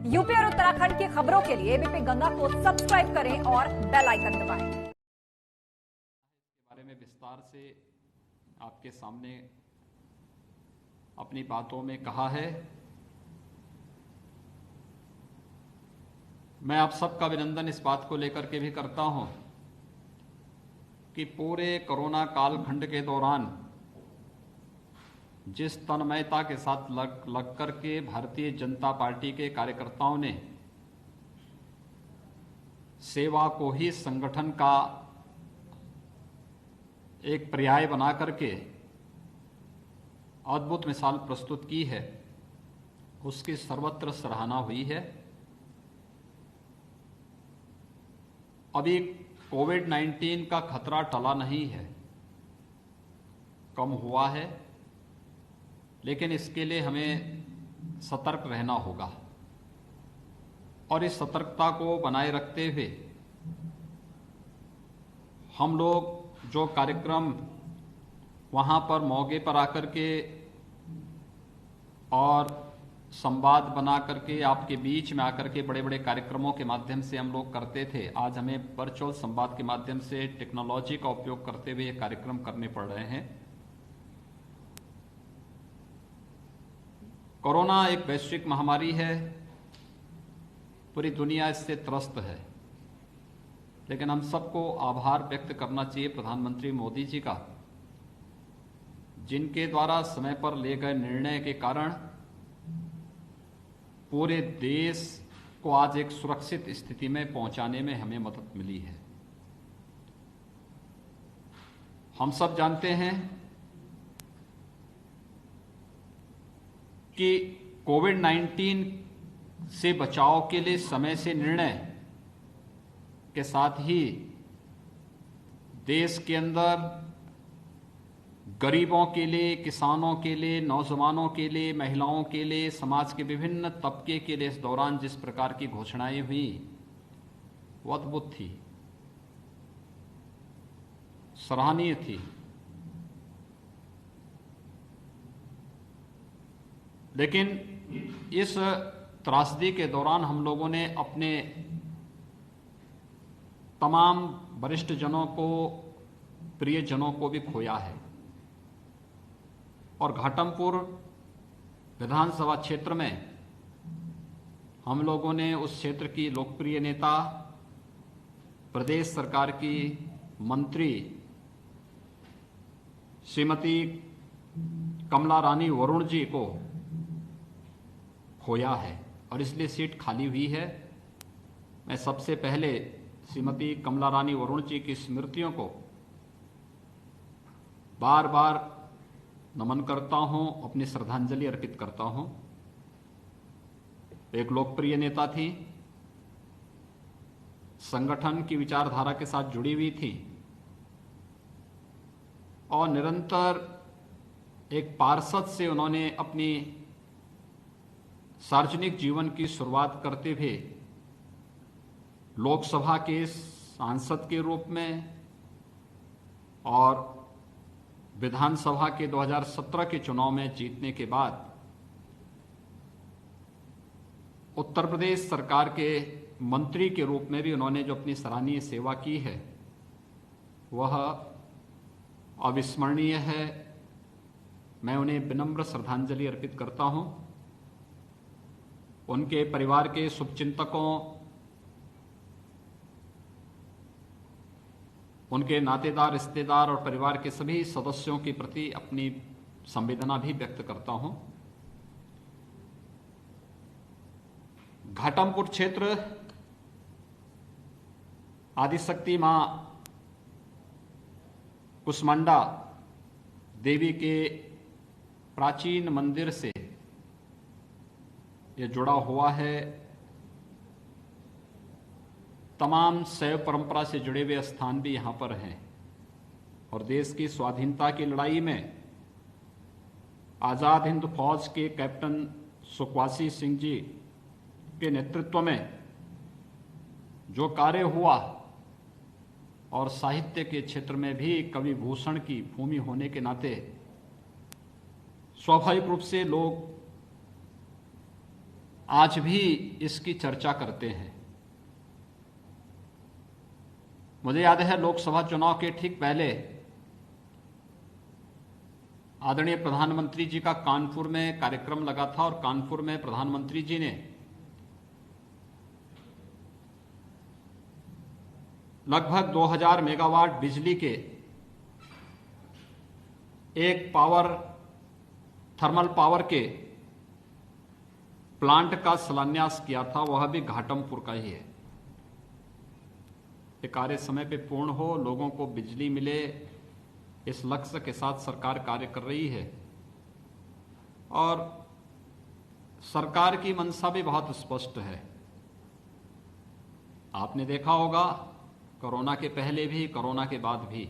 UP और उत्तराखंड की खबरों के लिए एबीपी गंगा को सब्सक्राइब करें और बेल आइकन दबाएं। बारे में विस्तार से आपके सामने अपनी बातों में कहा है। मैं आप सबका अभिनंदन इस बात को लेकर के भी करता हूं कि पूरे कोरोना कालखंड के दौरान जिस तन्मयता के साथ लग करके भारतीय जनता पार्टी के कार्यकर्ताओं ने सेवा को ही संगठन का एक पर्याय बना करके अद्भुत मिसाल प्रस्तुत की है, उसकी सर्वत्र सराहना हुई है। अभी कोविड-19 का खतरा टला नहीं है, कम हुआ है, लेकिन इसके लिए हमें सतर्क रहना होगा और इस सतर्कता को बनाए रखते हुए हम लोग जो कार्यक्रम वहाँ पर मौके पर आकर के और संवाद बना करके आपके बीच में आकर के बड़े बड़े कार्यक्रमों के माध्यम से हम लोग करते थे, आज हमें वर्चुअल संवाद के माध्यम से टेक्नोलॉजी का उपयोग करते हुए ये कार्यक्रम करने पड़ रहे हैं। कोरोना एक वैश्विक महामारी है, पूरी दुनिया इससे त्रस्त है, लेकिन हम सबको आभार व्यक्त करना चाहिए प्रधानमंत्री मोदी जी का, जिनके द्वारा समय पर लिए गए निर्णय के कारण पूरे देश को आज एक सुरक्षित स्थिति में पहुंचाने में हमें मदद मिली है। हम सब जानते हैं कि कोविड-19 से बचाव के लिए समय से निर्णय के साथ ही देश के अंदर गरीबों के लिए, किसानों के लिए, नौजवानों के लिए, महिलाओं के लिए, समाज के विभिन्न तबके के लिए इस दौरान जिस प्रकार की घोषणाएं हुई वो अद्भुत थी, सराहनीय थी। लेकिन इस त्रासदी के दौरान हम लोगों ने अपने तमाम वरिष्ठ जनों को, प्रियजनों को भी खोया है और घाटमपुर विधानसभा क्षेत्र में हम लोगों ने उस क्षेत्र की लोकप्रिय नेता, प्रदेश सरकार की मंत्री श्रीमती कमला रानी वरुण जी को खोया है और इसलिए सीट खाली हुई है। मैं सबसे पहले श्रीमती कमला रानी वरुण जी की स्मृतियों को बार बार नमन करता हूं, अपनी श्रद्धांजलि अर्पित करता हूं। एक लोकप्रिय नेता थी, संगठन की विचारधारा के साथ जुड़ी हुई थी और निरंतर एक पार्षद से उन्होंने अपनी सार्वजनिक जीवन की शुरुआत करते हुए लोकसभा के सांसद के रूप में और विधानसभा के 2017 के चुनाव में जीतने के बाद उत्तर प्रदेश सरकार के मंत्री के रूप में भी उन्होंने जो अपनी सराहनीय सेवा की है वह अविस्मरणीय है। मैं उन्हें विनम्र श्रद्धांजलि अर्पित करता हूं। उनके परिवार के शुभचिंतकों, उनके नातेदार, रिश्तेदार और परिवार के सभी सदस्यों के प्रति अपनी संवेदना भी व्यक्त करता हूं। घाटमपुर क्षेत्र आदिशक्ति मां कुष्मांडा देवी के प्राचीन मंदिर से यह जुड़ा हुआ है। तमाम शैव परंपरा से जुड़े हुए स्थान भी यहाँ पर हैं और देश की स्वाधीनता की लड़ाई में आज़ाद हिंद फौज के कैप्टन सुखवासी सिंह जी के नेतृत्व में जो कार्य हुआ और साहित्य के क्षेत्र में भी कवि भूषण की भूमि होने के नाते स्वाभाविक रूप से लोग आज भी इसकी चर्चा करते हैं। मुझे याद है लोकसभा चुनाव के ठीक पहले आदरणीय प्रधानमंत्री जी का कानपुर में कार्यक्रम लगा था और कानपुर में प्रधानमंत्री जी ने लगभग 2000 मेगावाट बिजली के एक थर्मल पावर के प्लांट का शिलान्यास किया था, वह भी घाटमपुर का ही है। ये कार्य समय पे पूर्ण हो, लोगों को बिजली मिले, इस लक्ष्य के साथ सरकार कार्य कर रही है और सरकार की मंशा भी बहुत स्पष्ट है। आपने देखा होगा कोरोना के पहले भी, कोरोना के बाद भी,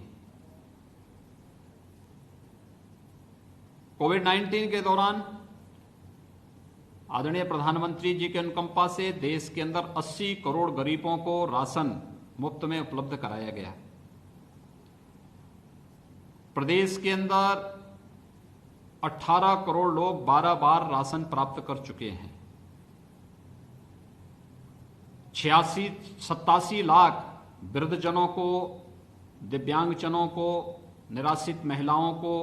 कोविड-19 के दौरान आदरणीय प्रधानमंत्री जी के अनुकंपा से देश के अंदर 80 करोड़ गरीबों को राशन मुफ्त में उपलब्ध कराया गया। प्रदेश के अंदर 18 करोड़ लोग 12 बार राशन प्राप्त कर चुके हैं। 87 लाख वृद्धजनों को, दिव्यांगजनों को, निराश्रित महिलाओं को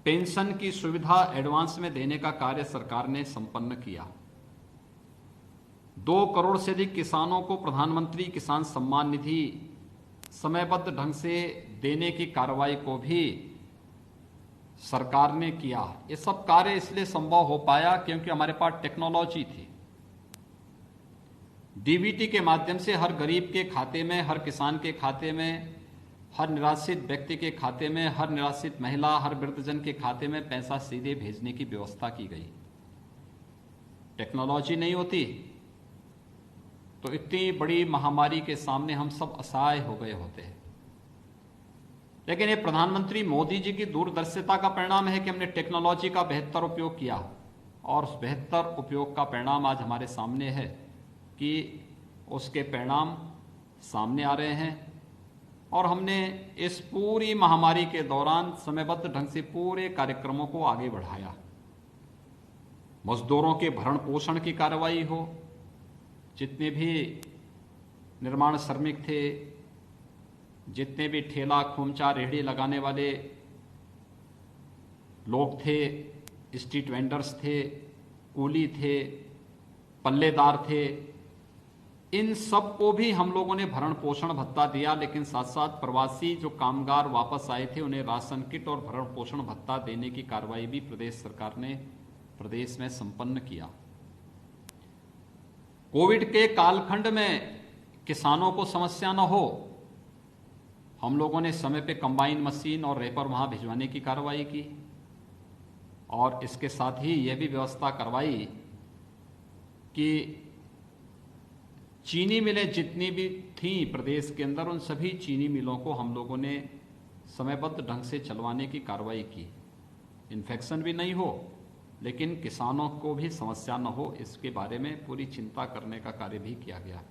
पेंशन की सुविधा एडवांस में देने का कार्य सरकार ने संपन्न किया। 2 करोड़ से अधिक किसानों को प्रधानमंत्री किसान सम्मान निधि समयबद्ध ढंग से देने की कार्रवाई को भी सरकार ने किया। ये सब कार्य इसलिए संभव हो पाया क्योंकि हमारे पास टेक्नोलॉजी थी। डीबीटी के माध्यम से हर गरीब के खाते में, हर किसान के खाते में, हर निराश्रित व्यक्ति के खाते में, हर निराश्रित महिला, हर वृद्धजन के खाते में पैसा सीधे भेजने की व्यवस्था की गई। टेक्नोलॉजी नहीं होती तो इतनी बड़ी महामारी के सामने हम सब असहाय हो गए होते हैं। लेकिन ये प्रधानमंत्री मोदी जी की दूरदर्शिता का परिणाम है कि हमने टेक्नोलॉजी का बेहतर उपयोग किया और उस बेहतर उपयोग का परिणाम आज हमारे सामने है कि उसके परिणाम सामने आ रहे हैं और हमने इस पूरी महामारी के दौरान समयबद्ध ढंग से पूरे कार्यक्रमों को आगे बढ़ाया। मजदूरों के भरण पोषण की कार्रवाई हो, जितने भी निर्माण श्रमिक थे, जितने भी ठेला खोमचा रेहड़ी लगाने वाले लोग थे, स्ट्रीट वेंडर्स थे, कूली थे, पल्लेदार थे, इन सब को भी हम लोगों ने भरण पोषण भत्ता दिया। लेकिन साथ साथ प्रवासी जो कामगार वापस आए थे उन्हें राशन किट और भरण पोषण भत्ता देने की कार्रवाई भी प्रदेश सरकार ने प्रदेश में संपन्न किया। कोविड के कालखंड में किसानों को समस्या न हो, हम लोगों ने समय पे कंबाइन मशीन और रेपर वहां भिजवाने की कार्रवाई की और इसके साथ ही यह भी व्यवस्था करवाई कि चीनी मिलें जितनी भी थी प्रदेश के अंदर, उन सभी चीनी मिलों को हम लोगों ने समयबद्ध ढंग से चलवाने की कार्रवाई की। इन्फेक्शन भी नहीं हो लेकिन किसानों को भी समस्या न हो, इसके बारे में पूरी चिंता करने का कार्य भी किया गया।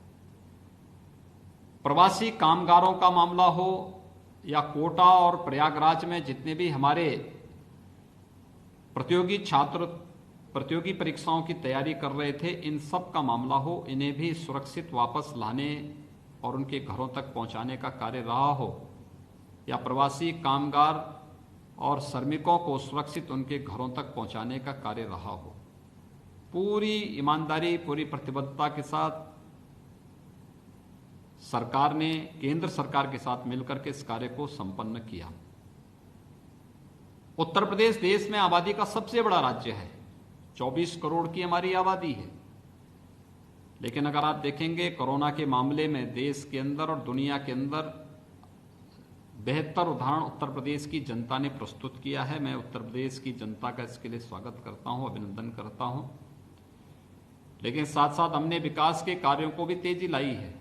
प्रवासी कामगारों का मामला हो या कोटा और प्रयागराज में जितने भी हमारे प्रतियोगी छात्र प्रतियोगी परीक्षाओं की तैयारी कर रहे थे, इन सब का मामला हो, इन्हें भी सुरक्षित वापस लाने और उनके घरों तक पहुंचाने का कार्य रहा हो, या प्रवासी कामगार और श्रमिकों को सुरक्षित उनके घरों तक पहुंचाने का कार्य रहा हो, पूरी ईमानदारी, पूरी प्रतिबद्धता के साथ सरकार ने केंद्र सरकार के साथ मिलकर के इस कार्य को संपन्न किया। उत्तर प्रदेश देश में आबादी का सबसे बड़ा राज्य है, 24 करोड़ की हमारी आबादी है। लेकिन अगर आप देखेंगे कोरोना के मामले में देश के अंदर और दुनिया के अंदर बेहतर उदाहरण उत्तर प्रदेश की जनता ने प्रस्तुत किया है। मैं उत्तर प्रदेश की जनता का इसके लिए स्वागत करता हूं, अभिनंदन करता हूं। लेकिन साथ साथ हमने विकास के कार्यों को भी तेजी लाई है।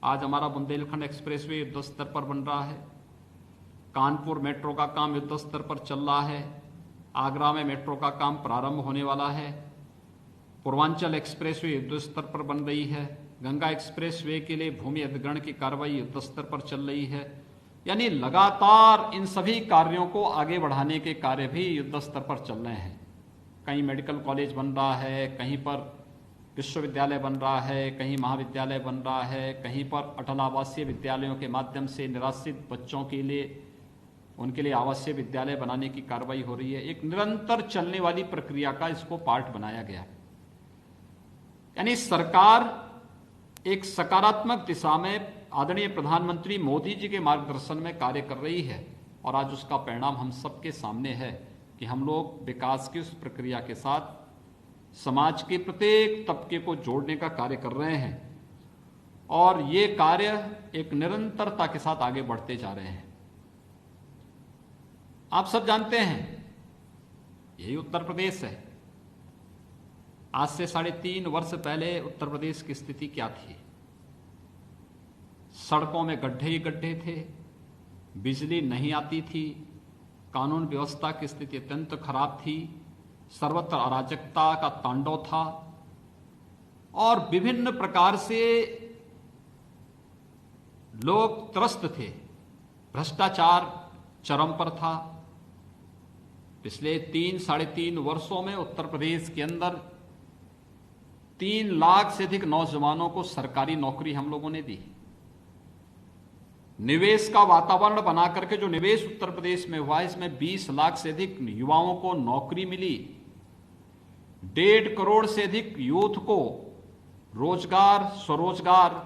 आज हमारा बुंदेलखंड एक्सप्रेसवे युद्ध स्तर पर बन रहा है, कानपुर मेट्रो का काम युद्ध स्तर पर चल रहा है, आगरा में मेट्रो का काम प्रारंभ होने वाला है, पूर्वांचल एक्सप्रेसवे युद्ध स्तर पर बन रही है, गंगा एक्सप्रेसवे के लिए भूमि अधिग्रहण की कार्रवाई युद्ध स्तर पर चल रही है। यानी लगातार इन सभी कार्यों को आगे बढ़ाने के कार्य भी युद्ध स्तर पर चल रहे हैं। कहीं मेडिकल कॉलेज बन रहा है, कहीं पर विश्वविद्यालय बन रहा है, कहीं महाविद्यालय बन रहा है, कहीं पर अटल आवासीय विद्यालयों के माध्यम से निराश्रित बच्चों के लिए उनके लिए आवासीय विद्यालय बनाने की कार्रवाई हो रही है। एक निरंतर चलने वाली प्रक्रिया का इसको पार्ट बनाया गया। यानी सरकार एक सकारात्मक दिशा में आदरणीय प्रधानमंत्री मोदी जी के मार्गदर्शन में कार्य कर रही है और आज उसका परिणाम हम सबके सामने है कि हम लोग विकास की उस प्रक्रिया के साथ समाज के प्रत्येक तबके को जोड़ने का कार्य कर रहे हैं और ये कार्य एक निरंतरता के साथ आगे बढ़ते जा रहे हैं। आप सब जानते हैं यही उत्तर प्रदेश है। आज से 3.5 वर्ष पहले उत्तर प्रदेश की स्थिति क्या थी? सड़कों में गड्ढे ही गड्ढे थे, बिजली नहीं आती थी, कानून व्यवस्था की स्थिति अत्यंत खराब थी, सर्वत्र अराजकता का तांडव था और विभिन्न प्रकार से लोग त्रस्त थे। भ्रष्टाचार चरम पर था। पिछले 3-3.5 वर्षों में उत्तर प्रदेश के अंदर 3 लाख से अधिक नौजवानों को सरकारी नौकरी हम लोगों ने दी। निवेश का वातावरण बना करके जो निवेश उत्तर प्रदेश में हुआ, इसमें 20 लाख से अधिक युवाओं को नौकरी मिली। 1.5 करोड़ से अधिक यूथ को रोजगार, स्वरोजगार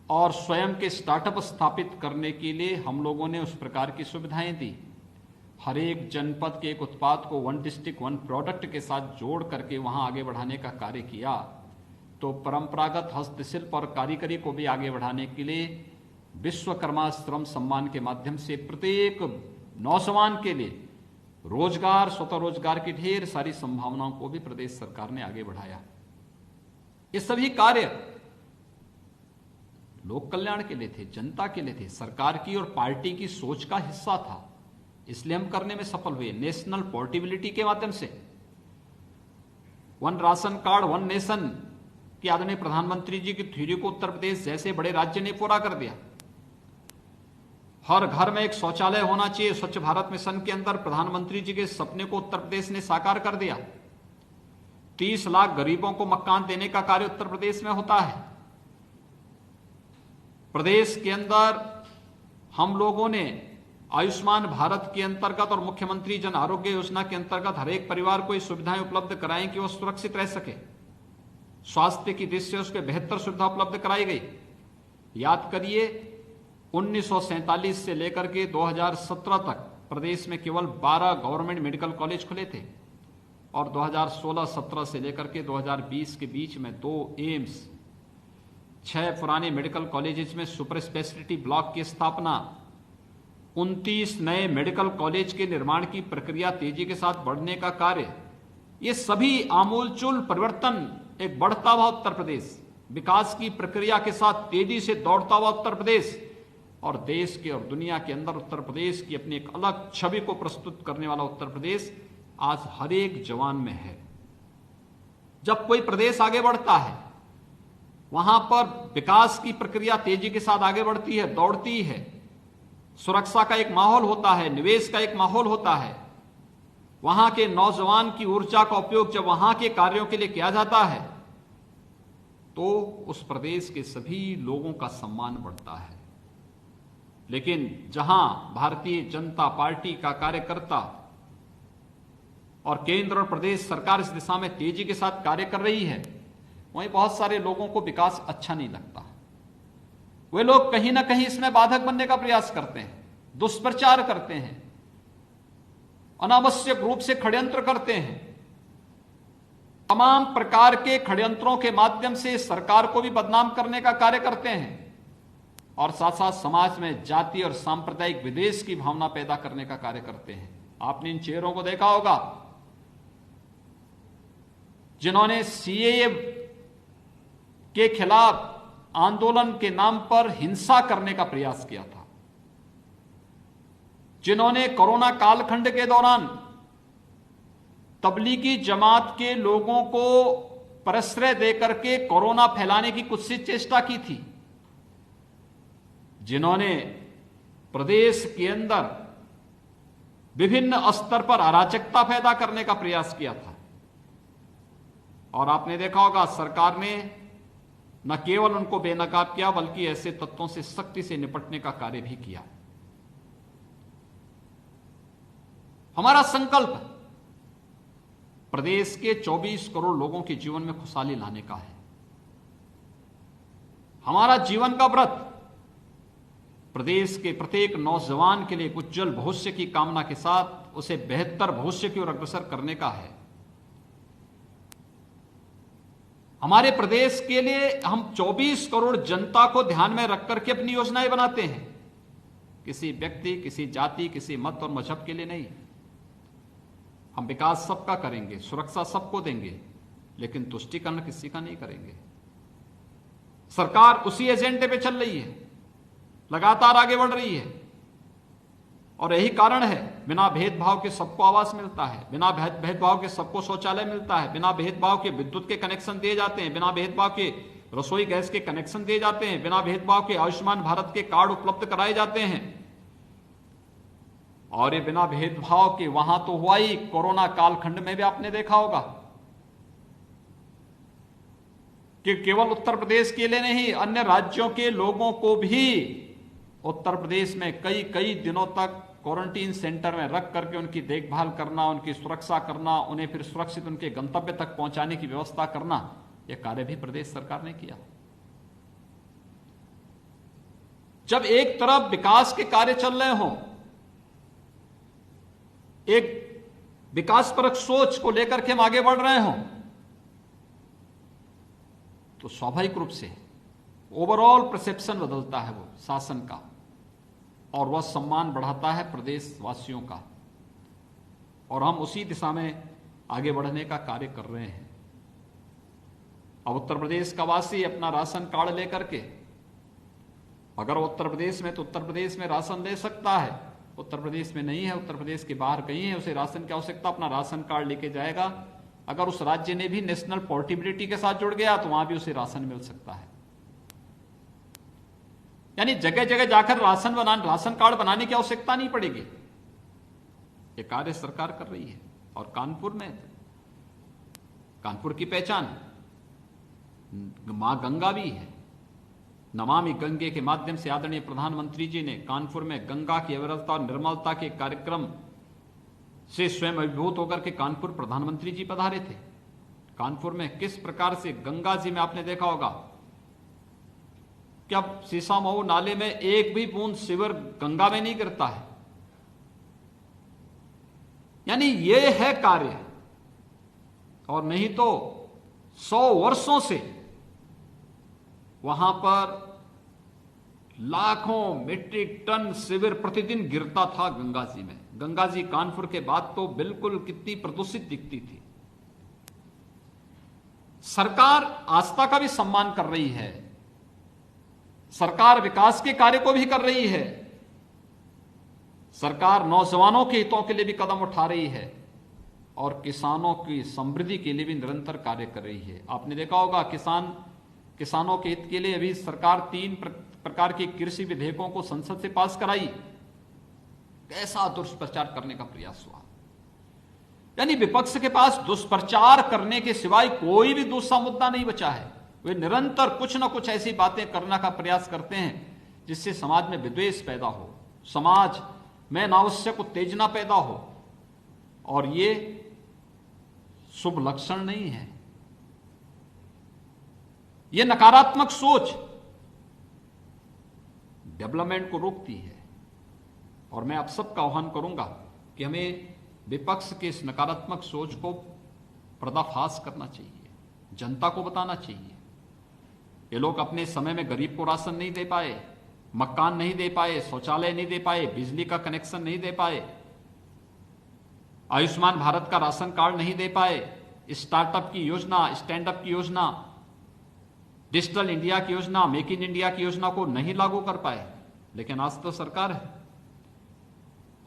और स्वयं के स्टार्टअप स्थापित करने के लिए हम लोगों ने उस प्रकार की सुविधाएं दी। हर एक जनपद के एक उत्पाद को 1 डिस्ट्रिक्ट 1 प्रोडक्ट के साथ जोड़ करके वहां आगे बढ़ाने का कार्य किया। तो परंपरागत हस्तशिल्प और कारीगरी को भी आगे बढ़ाने के लिए विश्वकर्मा श्रम सम्मान के माध्यम से प्रत्येक नौजवान के लिए रोजगार, स्वतः रोजगार की ढेर सारी संभावनाओं को भी प्रदेश सरकार ने आगे बढ़ाया। ये सभी कार्य लोक कल्याण के लिए थे, जनता के लिए थे, सरकार की और पार्टी की सोच का हिस्सा था, इसलिए हम करने में सफल हुए। नेशनल पोर्टेबिलिटी के माध्यम से 1 राशन कार्ड 1 नेशन की आदरणीय प्रधानमंत्री जी की थ्योरी को उत्तर प्रदेश जैसे बड़े राज्य ने पूरा कर दिया। हर घर में एक शौचालय होना चाहिए, स्वच्छ भारत मिशन के अंदर प्रधानमंत्री जी के सपने को उत्तर प्रदेश ने साकार कर दिया। 30 लाख गरीबों को मकान देने का कार्य उत्तर प्रदेश में होता है। प्रदेश के अंदर हम लोगों ने आयुष्मान भारत के अंतर्गत और मुख्यमंत्री जन आरोग्य योजना के अंतर्गत हर एक परिवार को ये सुविधाएं उपलब्ध कराएं कि वो सुरक्षित रह सके। स्वास्थ्य की दृष्टि से उसके बेहतर सुविधा उपलब्ध कराई गई। याद करिए 1947 से लेकर के 2017 तक प्रदेश में केवल 12 गवर्नमेंट मेडिकल कॉलेज खुले थे और 2016-17 से लेकर के 2020 के बीच में 2 एम्स, 6 पुराने मेडिकल कॉलेजेस में सुपर स्पेशलिटी ब्लॉक की स्थापना, 29 नए मेडिकल कॉलेज के निर्माण की प्रक्रिया तेजी के साथ बढ़ने का कार्य, ये सभी आमूलचूल परिवर्तन, एक बढ़ता हुआ उत्तर प्रदेश, विकास की प्रक्रिया के साथ तेजी से दौड़ता हुआ उत्तर प्रदेश और देश के और दुनिया के अंदर उत्तर प्रदेश की अपनी एक अलग छवि को प्रस्तुत करने वाला उत्तर प्रदेश आज हर एक जवान में है। जब कोई प्रदेश आगे बढ़ता है, वहां पर विकास की प्रक्रिया तेजी के साथ आगे बढ़ती है, दौड़ती है, सुरक्षा का एक माहौल होता है, निवेश का एक माहौल होता है, वहां के नौजवान की ऊर्जा का उपयोग जब वहां के कार्यों के लिए किया जाता है तो उस प्रदेश के सभी लोगों का सम्मान बढ़ता है। लेकिन जहां भारतीय जनता पार्टी का कार्यकर्ता और केंद्र और प्रदेश सरकार इस दिशा में तेजी के साथ कार्य कर रही है, वहीं बहुत सारे लोगों को विकास अच्छा नहीं लगता। वे लोग कहीं ना कहीं इसमें बाधक बनने का प्रयास करते हैं, दुष्प्रचार करते हैं, अनावश्यक रूप से षड्यंत्र करते हैं। तमाम प्रकार के षड्यंत्रों के माध्यम से सरकार को भी बदनाम करने का कार्य करते हैं और साथ साथ समाज में जाति और सांप्रदायिक विद्वेष की भावना पैदा करने का कार्य करते हैं। आपने इन चेहरों को देखा होगा जिन्होंने सीएए के खिलाफ आंदोलन के नाम पर हिंसा करने का प्रयास किया था, जिन्होंने कोरोना कालखंड के दौरान तबलीगी जमात के लोगों को प्रश्रय देकर के कोरोना फैलाने की कुत्सित चेष्टा की थी, जिन्होंने प्रदेश के अंदर विभिन्न स्तर पर अराजकता पैदा करने का प्रयास किया था, और आपने देखा होगा सरकार ने न केवल उनको बेनकाब किया बल्कि ऐसे तत्वों से सख्ती से निपटने का कार्य भी किया। हमारा संकल्प प्रदेश के 24 करोड़ लोगों के जीवन में खुशहाली लाने का है। हमारा जीवन का व्रत प्रदेश के प्रत्येक नौजवान के लिए एक उज्जवल भविष्य की कामना के साथ उसे बेहतर भविष्य की ओर अग्रसर करने का है। हमारे प्रदेश के लिए हम 24 करोड़ जनता को ध्यान में रख करके अपनी योजनाएं बनाते हैं, किसी व्यक्ति, किसी जाति, किसी मत और मजहब के लिए नहीं। हम विकास सबका करेंगे, सुरक्षा सबको देंगे, लेकिन तुष्टीकरण किसी का नहीं करेंगे। सरकार उसी एजेंडे पे चल रही है, लगातार आगे बढ़ रही है और यही कारण है बिना भेदभाव के सबको आवास मिलता है, बिना भेदभाव के सबको शौचालय मिलता है, बिना भेदभाव के विद्युत के कनेक्शन दिए जाते हैं, बिना भेदभाव के रसोई गैस के कनेक्शन दिए जाते हैं, बिना भेदभाव के आयुष्मान भारत के कार्ड उपलब्ध कराए जाते हैं। और ये बिना भेदभाव के वहां तो हुआ ही, कोरोना कालखंड में भी आपने देखा होगा कि केवल उत्तर प्रदेश के लिए नहीं, अन्य राज्यों के लोगों को भी उत्तर प्रदेश में कई कई दिनों तक क्वारंटीन सेंटर में रख करके उनकी देखभाल करना, उनकी सुरक्षा करना, उन्हें फिर सुरक्षित उनके गंतव्य तक पहुंचाने की व्यवस्था करना, यह कार्य भी प्रदेश सरकार ने किया। जब एक तरफ विकास के कार्य चल रहे हों, एक विकासपरक सोच को लेकर के हम आगे बढ़ रहे हों, तो स्वाभाविक रूप से ओवरऑल परसेप्शन बदलता है वो शासन का, और वह सम्मान बढ़ाता है प्रदेशवासियों का, और हम उसी दिशा में आगे बढ़ने का कार्य कर रहे हैं। अब उत्तर प्रदेश का वासी अपना राशन कार्ड लेकर के, अगर उत्तर प्रदेश में तो उत्तर प्रदेश में राशन ले सकता है, उत्तर प्रदेश में नहीं है, उत्तर प्रदेश के बाहर कहीं है, उसे राशन की आवश्यकता, अपना राशन कार्ड लेके जाएगा। अगर उस राज्य ने भी नेशनल पोर्टेबिलिटी के साथ जुड़ गया तो वहां भी उसे राशन मिल सकता है। यानी जगह जगह जाकर राशन कार्ड बनाने की आवश्यकता नहीं पड़ेगी। यह कार्य सरकार कर रही है। और कानपुर की पहचान मां गंगा भी है। नमामि गंगे के माध्यम से आदरणीय प्रधानमंत्री जी ने कानपुर में गंगा की अविरलता और निर्मलता के कार्यक्रम से स्वयं अभिभूत होकर के कानपुर प्रधानमंत्री जी पधारे थे। कानपुर में किस प्रकार से गंगा जी में आपने देखा होगा कि अब सीसामऊ नाले में एक भी बूंद सीवर गंगा में नहीं गिरता है। यानी ये है कार्य, और नहीं तो 100 वर्षों से वहां पर लाखों मीट्रिक टन सीवर प्रतिदिन गिरता था गंगा जी में। गंगा जी कानपुर के बाद तो बिल्कुल कितनी प्रदूषित दिखती थी। सरकार आस्था का भी सम्मान कर रही है, सरकार विकास के कार्य को भी कर रही है, सरकार नौजवानों के हितों के लिए भी कदम उठा रही है, और किसानों की समृद्धि के लिए भी निरंतर कार्य कर रही है। आपने देखा होगा किसानों के हित के लिए अभी सरकार 3 प्रकार के कृषि विधेयकों को संसद से पास कराई। कैसा दुष्प्रचार करने का प्रयास हुआ। यानी विपक्ष के पास दुष्प्रचार करने के सिवाय कोई भी दूसरा मुद्दा नहीं बचा है। वे निरंतर कुछ न कुछ ऐसी बातें करने का प्रयास करते हैं जिससे समाज में विद्वेष पैदा हो, समाज में अनावश्यक उत्तेजना पैदा हो, और ये शुभ लक्षण नहीं है। यह नकारात्मक सोच डेवलपमेंट को रोकती है। और मैं आप सबका आह्वान करूंगा कि हमें विपक्ष के इस नकारात्मक सोच को पर्दाफाश करना चाहिए, जनता को बताना चाहिए। ये लोग अपने समय में गरीब को राशन नहीं दे पाए, मकान नहीं दे पाए, शौचालय नहीं दे पाए, बिजली का कनेक्शन नहीं दे पाए, आयुष्मान भारत का राशन कार्ड नहीं दे पाए, स्टार्टअप की योजना, स्टैंड अप की योजना, डिजिटल इंडिया की योजना, मेक इन इंडिया की योजना को नहीं लागू कर पाए। लेकिन आज तो सरकार है।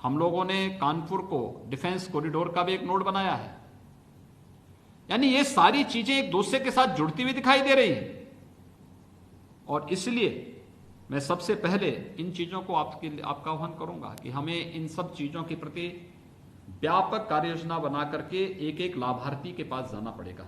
हम लोगों ने कानपुर को डिफेंस कॉरिडोर का भी एक नोड बनाया है। यानी ये सारी चीजें एक दूसरे के साथ जुड़ती हुई दिखाई दे रही हैं, और इसलिए मैं सबसे पहले इन चीजों को आपका आह्वान करूंगा कि हमें इन सब चीजों के प्रति व्यापक कार्य योजना बना करके एक एक लाभार्थी के पास जाना पड़ेगा।